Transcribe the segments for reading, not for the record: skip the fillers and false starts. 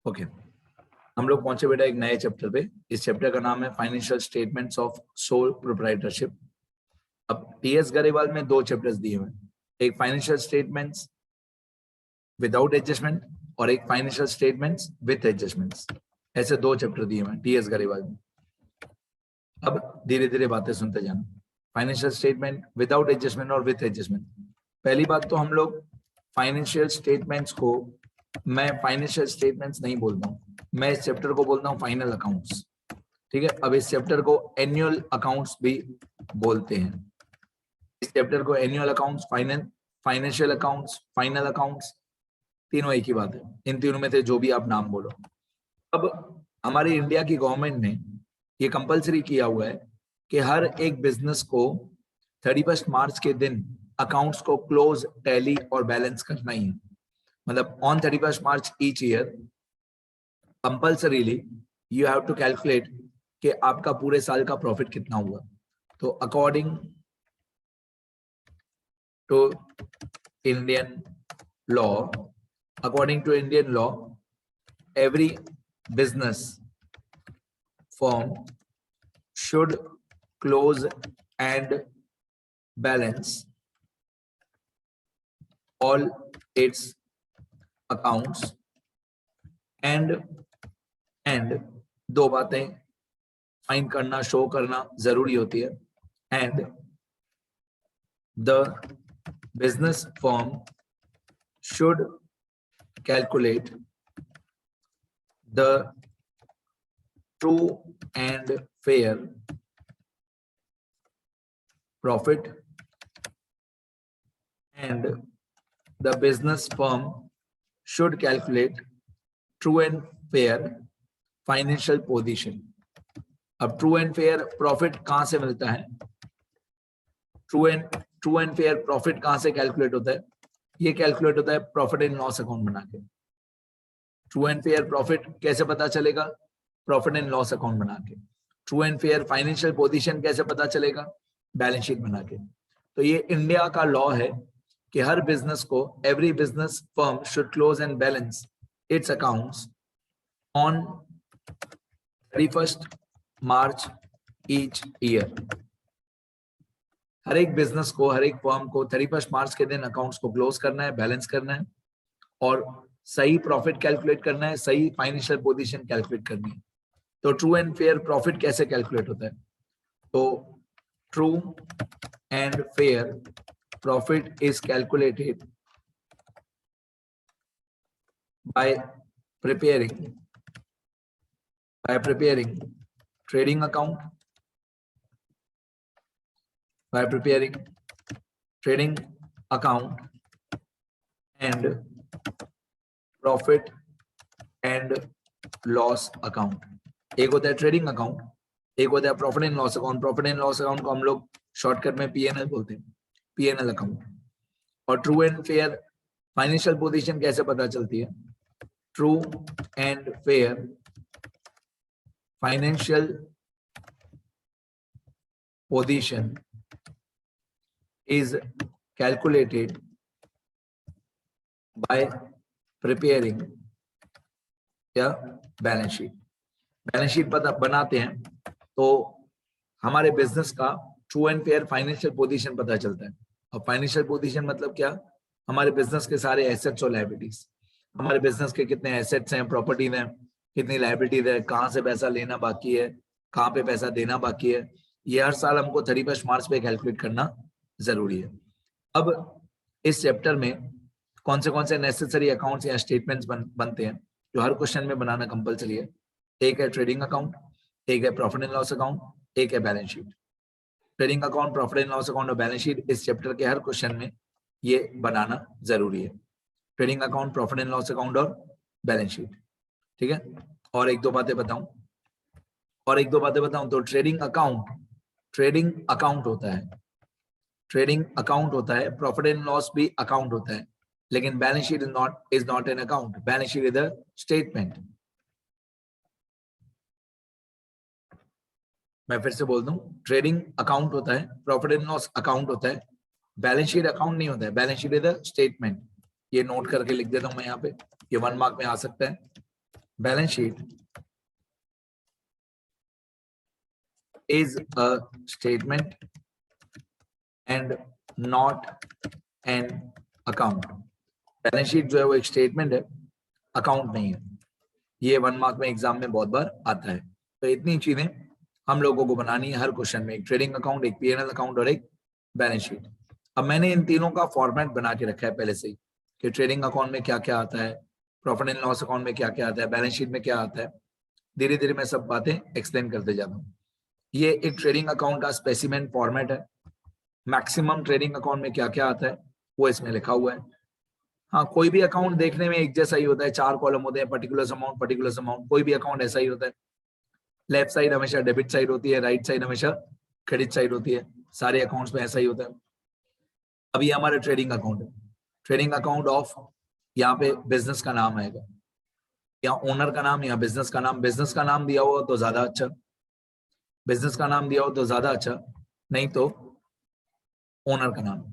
Okay हम लोग पहुंचे बेटा एक नए चैप्टर पे। इस चैप्टर का नाम है financial statements of sole proprietorship. अब टीएस गरेवाल में दो चैप्टर्स दिए हुए हैं, एक फाइनेंशियल स्टेटमेंट्स विदाउट एडजस्टमेंट और एक फाइनेंशियल स्टेटमेंट्स विथ एडजस्टमेंट्स। ऐसे दो चैप्टर दिए हुए हैं टीएस गरेवाल में। अब धीरे धीरे बातें सुनते जाना। फाइनेंशियल स्टेटमेंट विदाउट एडजस्टमेंट और विथ एडजस्टमेंट। पहली बात तो हम लोग फाइनेंशियल स्टेटमेंट्स को, मैं फाइनेंशियल स्टेटमेंट्स नहीं बोलता हूँ, मैं इस चैप्टर को बोलता हूँ फाइनल अकाउंट्स। ठीक है, अब इस चैप्टर को एनुअल अकाउंट्स भी बोलते हैं। इस चैप्टर को annual accounts, financial accounts, final accounts, तीनों एक ही बात है। इन तीनों में से जो भी आप नाम बोलो। अब हमारी इंडिया की गवर्नमेंट ने ये कंपलसरी किया हुआ है कि हर एक बिजनेस को 31 मार्च के दिन अकाउंट्स को क्लोज, टैली और बैलेंस करना ही है। मतलब on 31 March each year compulsorily you have to calculate कि आपका पूरे साल का प्रॉफिट कितना हुआ। तो according to Indian law, every business firm should close and balance all its accounts and दो बातें फाइंड करना, शो करना जरूरी होती है। and the business firm should calculate the true and fair profit, and the business firm should calculate true and fair financial position. अब true and fair profit कहां से मिलता है? ट्रू एंड फेयर प्रॉफिट कहां से कैलकुलेट होता है? ये कैलकुलेट होता है प्रॉफिट एंड लॉस अकाउंट बना के। ट्रू एंड फेयर प्रॉफिट कैसे पता चलेगा? प्रॉफिट एंड लॉस अकाउंट बना के। True and fair financial position कैसे पता चलेगा? बैलेंस शीट बना के। तो ये इंडिया का लॉ है कि हर बिजनेस को, every business firm should close and balance its accounts on 31 March each year. हर एक बिजनेस को, हर एक फर्म को 31 मार्च के दिन अकाउंट्स को क्लोज करना है, बैलेंस करना है और सही प्रॉफिट कैलकुलेट करना है, सही फाइनेंशियल पोजीशन कैलकुलेट करनी है। तो ट्रू एंड फेयर प्रॉफिट कैसे कैलकुलेट होता है? तो true and fair profit is calculated by preparing trading account, by preparing trading account and profit and loss account। एक होता है ट्रेडिंग अकाउंट, एक होता है profit and loss account. Profit and loss account को हम लोग शॉर्टकट में पीएनएल बोलते हैं, पीएनएल अकाउंट। और true and fair financial position कैसे पता चलती है? True and fair financial position is calculated by preparing the balance sheet। Balance sheet बनाते हैं तो हमारे बिजनेस का true and fair financial position पता चलता है। और फाइनेंशियल पोजीशन मतलब क्या? हमारे बिजनेस के सारे एसेट्स और लायबिलिटीज। हमारे बिजनेस के कितने एसेट्स हैं, प्रॉपर्टीज हैं, कितनी लायबिलिटीज है, कहां से पैसा लेना बाकी है, कहां पे पैसा देना बाकी है, ये हर साल हमको 31 मार्च पे कैलकुलेट करना जरूरी है। अब इस चैप्टर में कौन से नेसेसरी अकाउंट्स या स्टेटमेंट्स बनते हैं जो हर क्वेश्चन में बनाना कंपलसरी है? एक है ट्रेडिंग अकाउंट, एक है प्रॉफिट एंड लॉस अकाउंट, एक है balance sheet. Trading account, profit and loss account और बैलेंस शीट इस चैप्टर के हर क्वेश्चन में ये बनाना जरूरी है। Trading account, profit and loss account और बैलेंस शीट। ठीक है, और एक दो बातें बताऊं तो ट्रेडिंग अकाउंट होता है, प्रॉफिट एंड लॉस भी अकाउंट होता है, लेकिन balance sheet is not an account. Balance sheet is a statement. मैं फिर से बोल दूं, ट्रेडिंग अकाउंट होता है, प्रॉफिट एंड लॉस अकाउंट होता है, बैलेंस शीट अकाउंट नहीं होता है। Balance sheet is a statement. ये नोट करके लिख देता हूं मैं यहाँ पे, ये 1 मार्क में आ सकता है। Balance sheet is a statement and not an account. Balance sheet जो है वो एक स्टेटमेंट है, अकाउंट नहीं है। ये 1 मार्क में एग्जाम में बहुत बार आता है। तो इतनी चीजें हम लोगों को बनानी है हर क्वेश्चन में, एक ट्रेडिंग अकाउंट, एक P&L अकाउंट और एक बैलेंस शीट। अब मैंने इन तीनों का फॉर्मेट बना के रखा है पहले से ही कि ट्रेडिंग अकाउंट में क्या क्या आता है, प्रॉफिट एंड लॉस अकाउंट में क्या क्या आता है, बैलेंस शीट में क्या आता है। धीरे धीरे मैं सब बातें एक्सप्लेन करते जाता हूँ। ये एक ट्रेडिंग अकाउंट का स्पेसिमेन फॉर्मेट है। मैक्सिमम ट्रेडिंग अकाउंट में क्या क्या आता है वो इसमें लिखा हुआ है। हाँ, कोई भी अकाउंट देखने में एक जैसा ही होता है, 4 कॉलम होते हैं, पर्टिकुलर अमाउंट, कोई भी अकाउंट ऐसा ही होता है। लेफ्ट साइड हमेशा डेबिट साइड होती है, राइट साइड हमेशा क्रेडिट साइड होती है, सारे अकाउंट्स में ऐसा ही होता है। अब ये हमारा ट्रेडिंग अकाउंट है, ट्रेडिंग अकाउंट ऑफ, यहाँ पे बिजनेस का नाम आएगा, या ओनर का नाम या बिजनेस का नाम। बिजनेस का नाम दिया हुआ तो ज्यादा अच्छा, बिजनेस का नाम दिया हो तो ज्यादा अच्छा, नहीं तो ओनर का नाम।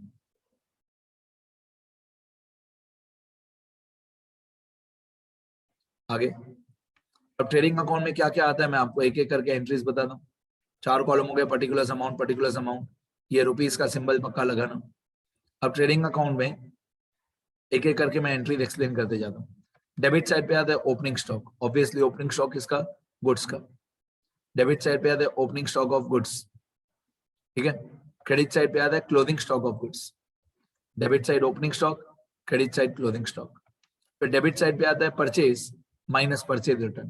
आगे अब ट्रेडिंग अकाउंट में क्या क्या आता है मैं आपको एक एक करके एंट्रीज बताता हूँ। 4 कॉलम हो गए, पर्टिकुलर अमाउंट, ये रुपीस का सिंबल पक्का लगाना। अब ट्रेडिंग अकाउंट में एक एक करके मैं एंट्री एक्सप्लेन करते जाता हूँ। डेबिट साइड पे आता है opening stock, obviously opening stock किसका, गुड्स का। डेबिट साइड पे आता है ओपनिंग स्टॉक ऑफ गुड्स, ठीक है। क्रेडिट साइड पे आता है closing stock of goods. Debit side opening stock, credit side closing stock. फिर डेबिट साइड पे आता है purchase minus purchase return.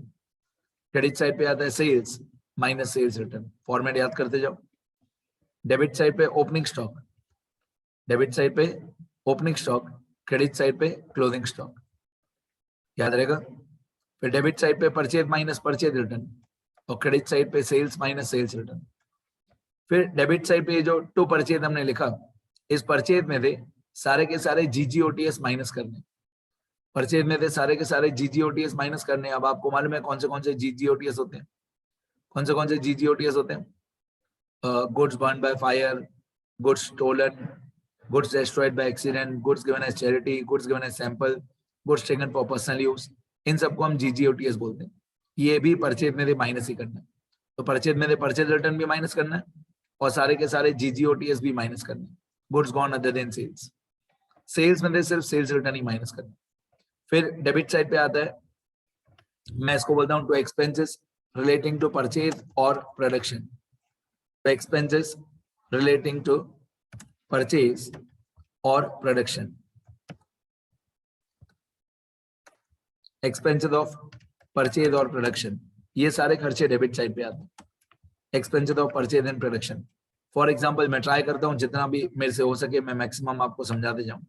Credit side पे आता है sales minus sales return. Format याद करते जाओ। डेबिट साइड पे ओपनिंग स्टॉक, डेबिट साइड पे ओपनिंग स्टॉक, क्रेडिट साइड पे क्लोजिंग स्टॉक, याद रहेगा। फिर डेबिट साइड पे परचेज माइनस परचेज रिटर्न और क्रेडिट साइड पे सेल्स माइनस सेल्स रिटर्न। फिर डेबिट साइड पे जो टू परचेज हमने लिखा, इस परचेज में से सारे के सारे GGOTS माइनस करने, परचेज में से सारे के सारे GGOTS माइनस करने। अब आपको मालूम है कौन से GGOTS होते हैं, कौन से GGOTS होते हैं? Goods burn by fire, goods stolen, goods destroyed by accident, goods given as charity, goods given as sample, goods taken for personal use, इन सबको हम GGOTS बोलते हैं। ये भी परचेज में से माइनस ही करना है। तो परचेज में से परचेज रिटर्न भी माइनस करना है और सारे के सारे GGOTS भी माइनस करना है। Goods gone other than sales, sales में से सिर्फ सेल्स रिटर्न ही माइनस करना है। फिर डेबिट साइड पे आता है, मैं इसको बोलता हूँ to expenses relating to purchase और प्रोडक्शन। तो एक्सपेंसेस रिलेटिंग टू परचेज और प्रोडक्शन, एक्सपेंसेस ऑफ परचेज और प्रोडक्शन, ये सारे खर्चे डेबिट साइड पे आते हैं। Expenses of purchase and production, for example मैं ट्राई करता हूँ जितना भी मेरे से हो सके मैं मैक्सिमम आपको समझाते जाऊं।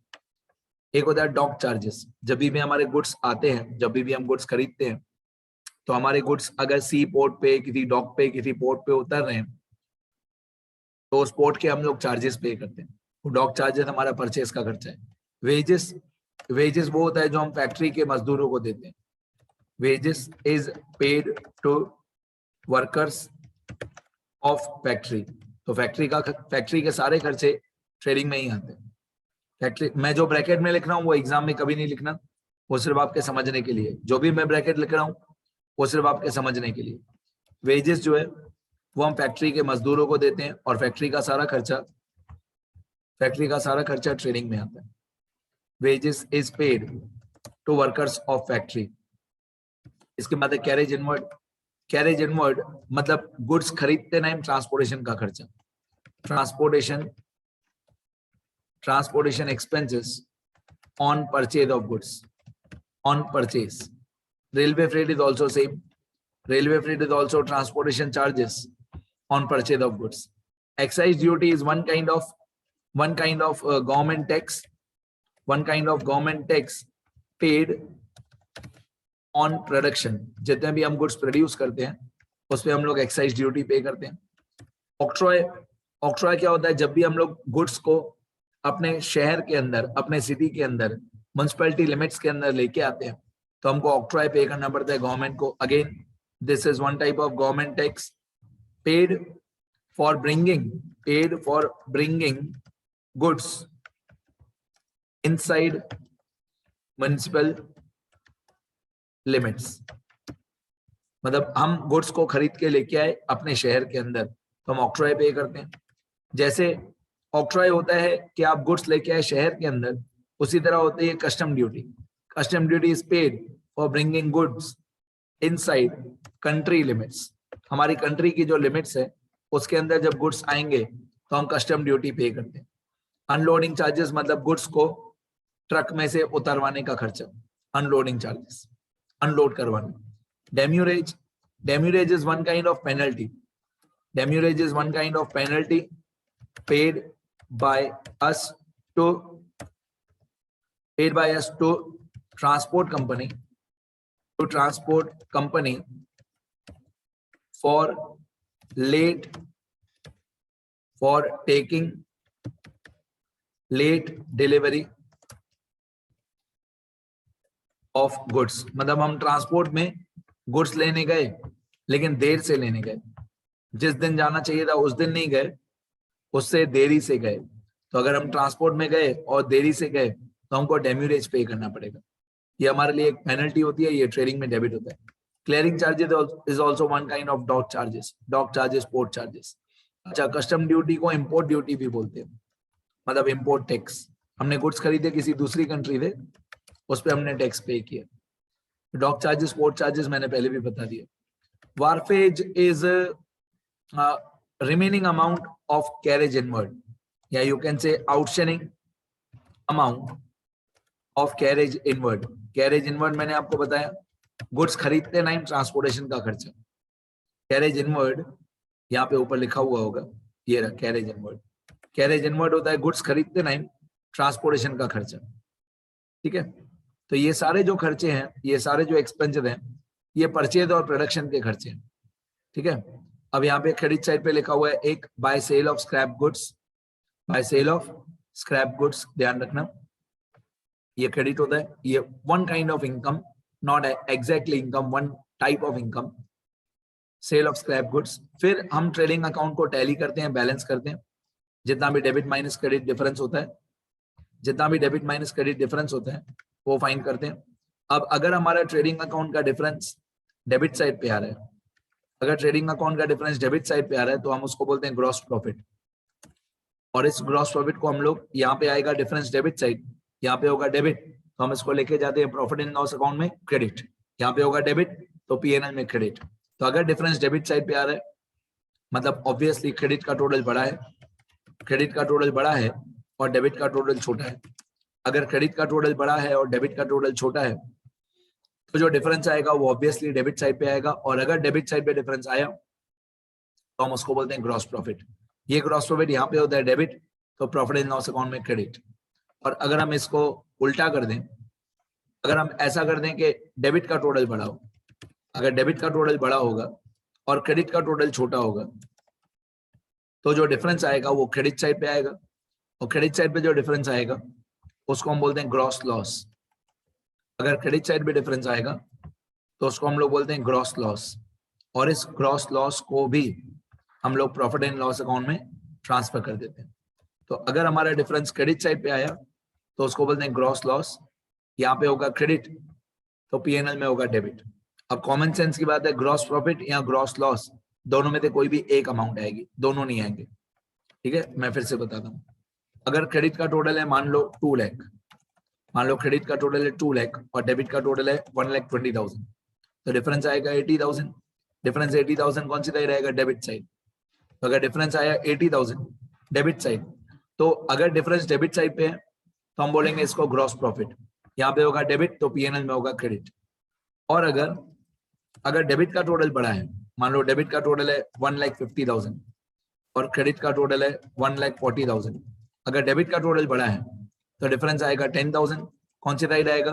एक होता है डॉक चार्जेस, जब भी हमारे गुड्स आते हैं, जब भी हम गुड्स खरीदते हैं, तो हमारे गुड्स अगर सी पोर्ट पे, किसी डॉक पे, किसी पोर्ट पे उतर रहे हैं, तो उस पोर्ट के हम लोग चार्जेस पे करते हैं। डॉक चार्जेस हमारा परचेस का खर्चा है। वेजेस, वेजेस वो होता है जो हम फैक्ट्री के मजदूरों को देते हैं। Wages is paid to workers of factory. तो फैक्ट्री के सारे खर्चे ट्रेडिंग में ही आते हैं। फैक्ट्री, मैं जो ब्रैकेट में लिख रहा हूँ वो एग्जाम में कभी नहीं लिखना, वो सिर्फ आपके समझने के लिए। जो भी मैं ब्रैकेट लिख रहा हूँ वो सिर्फ आपके समझने के लिए। वेजेस जो है वो हम फैक्ट्री के मजदूरों को देते हैं और फैक्ट्री का सारा खर्चा ट्रेडिंग में आता है। Wages is paid to workers of factory. इसके बाद कैरेज इनवर्ड, कैरेज इनवर्ड मतलब गुड्स खरीदते टाइम ट्रांसपोर्टेशन का खर्चा, transportation expenses on purchase of goods, on purchase. Railway freight is also same, railway freight is also transportation charges on purchase of goods. Excise duty is one kind of government tax, paid on production. जितने भी हम goods produce करते हैं उस पे हम लोग excise duty पे करते हैं। ऑक्ट्रॉय, ऑक्ट्रॉय क्या होता है, जब भी हम लोग गुड्स को अपने शहर के अंदर, अपने सिटी के अंदर, म्युनिसिपैलिटी लिमिट्स के अंदर लेके आते हैं तो हमको ऑक्ट्रॉय पे करना पड़ता है गवर्नमेंट को। Again this is one type of government tax paid for bringing goods inside municipal limits, मतलब हम गुड्स को खरीद के लेके आए अपने शहर के अंदर, तो हम ऑक्ट्रॉय पे करते हैं। जैसे ऑक्ट्रॉय होता है कि आप गुड्स लेके आए शहर के अंदर, उसी तरह होती है custom duty. Custom duty is paid for bringing goods inside country limits. हमारी कंट्री की जो लिमिट्स है उसके अंदर जब गुड्स आएंगे तो हम कस्टम ड्यूटी पे करते हैं। अनलोडिंग चार्जेस मतलब गुड्स को ट्रक में से उतरवाने का खर्चा, अनलोडिंग चार्जेस, अनलोड करवाने। Demurrage, demurrage is one kind of penalty. Demurrage is one kind of penalty paid by us to transport company for taking late delivery of goods। मतलब हम ट्रांसपोर्ट में गुड्स लेने गए लेकिन देर से लेने गए, जिस दिन जाना चाहिए था उस दिन नहीं गए, उससे देरी से गए। तो अगर हम ट्रांसपोर्ट में गए और देरी से गए तो हमको डेम्यूरेज पे करना पड़ेगा। ये हमारे लिए एक पेनल्टी होती है, ये ट्रेडिंग में डेबिट होता है। Clearing charges is also one kind of dock charges, port charges. अच्छा, कस्टम ड्यूटी को इंपोर्ट ड्यूटी भी बोलते हैं, मतलब इंपोर्ट टैक्स। हमने गुड्स खरीदे किसी दूसरी कंट्री से, उस पर हमने टैक्स पे किया। डॉक चार्जेस, पोर्ट चार्जेस मैंने पहले भी बता दिया। Wharfage is remaining amount of carriage inward, या you can say outstanding amount of carriage inward। carriage inward मैंने आपको बताया, गुड्स खरीदते टाइम ट्रांसपोर्टेशन का खर्चा। carriage inward यहाँ पे ऊपर लिखा हुआ होगा, ये रहा carriage inward। carriage inward होता है गुड्स खरीदते टाइम ट्रांसपोर्टेशन का खर्चा, ठीक है। तो ये सारे जो खर्चे हैं, ये सारे जो एक्सपेंसेस हैं, ये परचेज और प्रोडक्शन के खर्चे हैं, ठीक है। अब यहाँ पे क्रेडिट साइड पे लिखा हुआ है एक by sale of scrap goods, by sale of scrap goods, ध्यान रखना ये क्रेडिट होता है। ये one kind of income, not exactly income, one type of income, sale of scrap goods. फिर हम ट्रेडिंग अकाउंट को टैली करते हैं, बैलेंस करते हैं, जितना भी डेबिट माइनस क्रेडिट डिफरेंस होता है, जितना भी डेबिट माइनस क्रेडिट डिफरेंस होता है वो फाइंड करते हैं। अब अगर हमारा ट्रेडिंग अकाउंट का डिफरेंस डेबिट साइड पे आ रहा है, अगर ट्रेडिंग अकाउंट का डिफरेंस डेबिट साइड पे आ रहा है तो हम उसको बोलते हैं ग्रॉस प्रॉफिट। और इस ग्रॉस प्रॉफिट को हम लोग, यहाँ पे आएगा डिफरेंस डेबिट साइड, यहाँ पे होगा डेबिट, तो हम इसको लेके जाते हैं प्रॉफिट एंड लॉस अकाउंट में क्रेडिट। यहाँ पे होगा डेबिट तो पीएनएल में क्रेडिट। तो अगर डिफरेंस डेबिट साइड पे आ रहा है मतलब ऑब्वियसली क्रेडिट का टोटल बड़ा है, क्रेडिट का टोटल बड़ा है और डेबिट का टोटल छोटा है। अगर क्रेडिट का टोटल बड़ा है और डेबिट का टोटल छोटा है तो जो डिफरेंस आएगा वो ऑब्वियसली डेबिट साइड पे आएगा। और अगर डेबिट साइड पे डिफरेंस आया तो हम उसको बोलते हैं ग्रॉस प्रॉफिट। ये ग्रॉस प्रॉफिट यहाँ पे होता है डेबिट, तो प्रॉफिट एंड लॉस अकाउंट में क्रेडिट। और अगर हम इसको उल्टा कर दें, अगर हम ऐसा कर दें कि डेबिट का टोटल बड़ा हो, अगर डेबिट का टोटल बड़ा होगा और क्रेडिट का टोटल छोटा होगा तो जो डिफरेंस आएगा वो क्रेडिट साइड पे आएगा, और क्रेडिट साइड पे जो डिफरेंस आएगा उसको हम बोलते हैं ग्रॉस लॉस। अगर क्रेडिट साइड पे डिफरेंस आएगा तो उसको हम लोग बोलते हैं ग्रॉस लॉस, और इस ग्रॉस लॉस को भी हम लोग प्रॉफिट एंड लॉस अकाउंट में ट्रांसफर कर देते हैं। तो अगर हमारा डिफरेंस क्रेडिट साइड पे आया तो उसको बोलते हैं ग्रॉस लॉस, यहाँ पे होगा क्रेडिट तो पीएनएल में होगा डेबिट। अब कॉमन सेंस की बात है, ग्रॉस प्रॉफिट या ग्रॉस लॉस दोनों में से कोई भी एक अमाउंट आएगी, दोनों नहीं आएंगे, ठीक है। मैं फिर से बताता हूँ, अगर क्रेडिट का टोटल है मान लो 2 लाख, मान लो क्रेडिट का टोटल है 2 लाख और डेबिट का टोटल है 1,20,000, तो डिफरेंस आएगा 80,000। डिफरेंस 80,000 कौन सी साइड रहेगा? Debit side. तो अगर डिफरेंस आया 80,000 डेबिट साइड, तो अगर डिफरेंस डेबिट साइड पे है तो हम बोलेंगे इसको ग्रॉस प्रॉफिट, यहाँ पे होगा डेबिट तो पीएनएल में होगा क्रेडिट। और अगर डेबिट का टोटल बड़ा है, मान लो डेबिट का टोटल है 1,50,000 और क्रेडिट का टोटल है 1,40,000, अगर डेबिट का टोटल बड़ा है तो डिफरेंस आएगा 10,000, कौन सी साइड आएगा?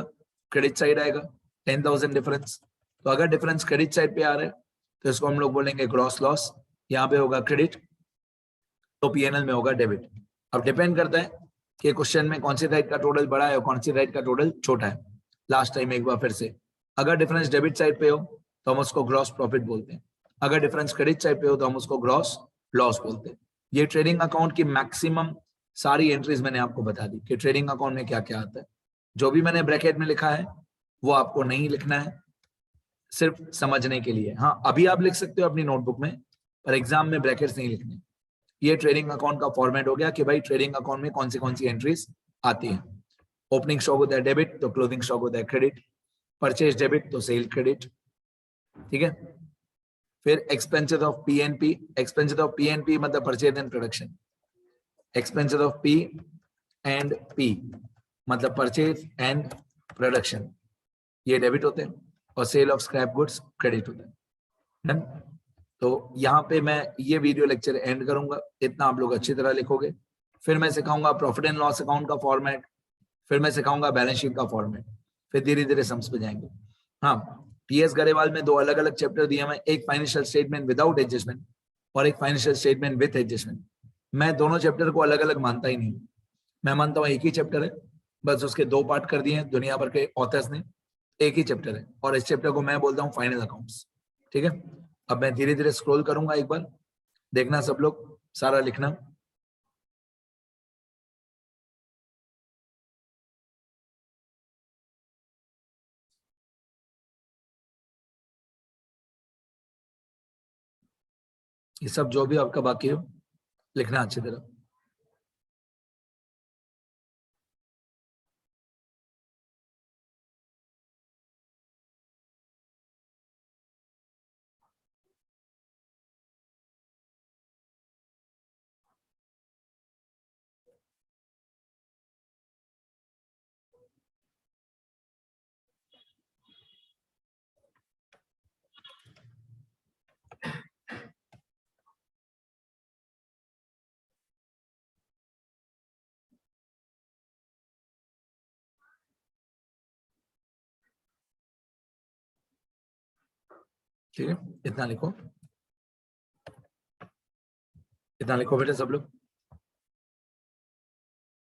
क्रेडिट साइड आएगा, 10,000 डिफरेंस। तो अगर डिफरेंस क्रेडिट साइड पे आ रहा है तो इसको हम लोग बोलेंगे ग्रॉस लॉस, यहाँ पे होगा क्रेडिट तो पीएनएल में होगा डेबिट। अब डिपेंड करता है कि क्वेश्चन में कौन सी साइड का टोटल बड़ा है और कौन सी साइड का टोटल छोटा है। लास्ट टाइम एक बार फिर से, अगर डिफरेंस डेबिट साइड पे हो तो हम उसको ग्रॉस प्रॉफिट बोलते हैं, अगर डिफरेंस क्रेडिट साइड पे हो तो हम उसको ग्रॉस लॉस बोलते हैं। ये ट्रेडिंग अकाउंट की मैक्सिमम सारी एंट्रीज मैंने आपको बता दी कि ट्रेडिंग अकाउंट में क्या क्या आता है। जो भी मैंने ब्रैकेट में लिखा है वो आपको नहीं लिखना है, सिर्फ समझने के लिए। हाँ, अभी आप लिख सकते हो अपनी नोटबुक में, पर एग्जाम में ब्रैकेट्स नहीं लिखने। ये ट्रेडिंग अकाउंट का फॉर्मेट हो गया कि भाई ट्रेडिंग अकाउंट में कौन सी एंट्रीज आती हैं। ओपनिंग स्टॉक होता है डेबिट, तो क्लोजिंग स्टॉक होता है क्रेडिट। परचेज डेबिट तो सेल क्रेडिट, ठीक है। फिर expenses of PNP, expenses of PNP मतलब purchase and production. Expenses of P and P मतलब परचेज एंड प्रोडक्शन, ये डेबिट होते हैं। और sale of scrap goods credit होता है। तो यहाँ पे मैं ये वीडियो लेक्चर एंड करूंगा, इतना आप लोग अच्छी तरह लिखोगे। फिर मैं सिखाऊंगा प्रॉफिट एंड लॉस अकाउंट का फॉर्मेट, फिर मैं सिखाऊंगा बैलेंस शीट का फॉर्मेट, फिर धीरे धीरे सम्स पे जाएंगे। हाँ, टीएस गरेवाल में दो अलग अलग चैप्टर दिए हैं, एक फाइनेंशियल स्टेटमेंट विदाउट एडजस्टमेंट और एक फाइनेंशियल स्टेटमेंट विथ एडजस्टमेंट। मैं दोनों चैप्टर को अलग अलग मानता ही नहीं, मैं मानता हूँ एक ही चैप्टर है, बस उसके दो पार्ट कर दिए हैं दुनिया भर के ऑथर्स ने, एक ही चैप्टर है, और इस चैप्टर को मैं बोलता हूँ फाइनल अकाउंट्स, ठीक है। अब मैं धीरे धीरे स्क्रॉल करूंगा, एक बार देखना सब लोग, सारा लिखना। ये सब जो भी आपका बाकी हो लिखना अच्छी तरह। ठीक है, इतना लिखो, इतना लिखो बेटा सब लोग।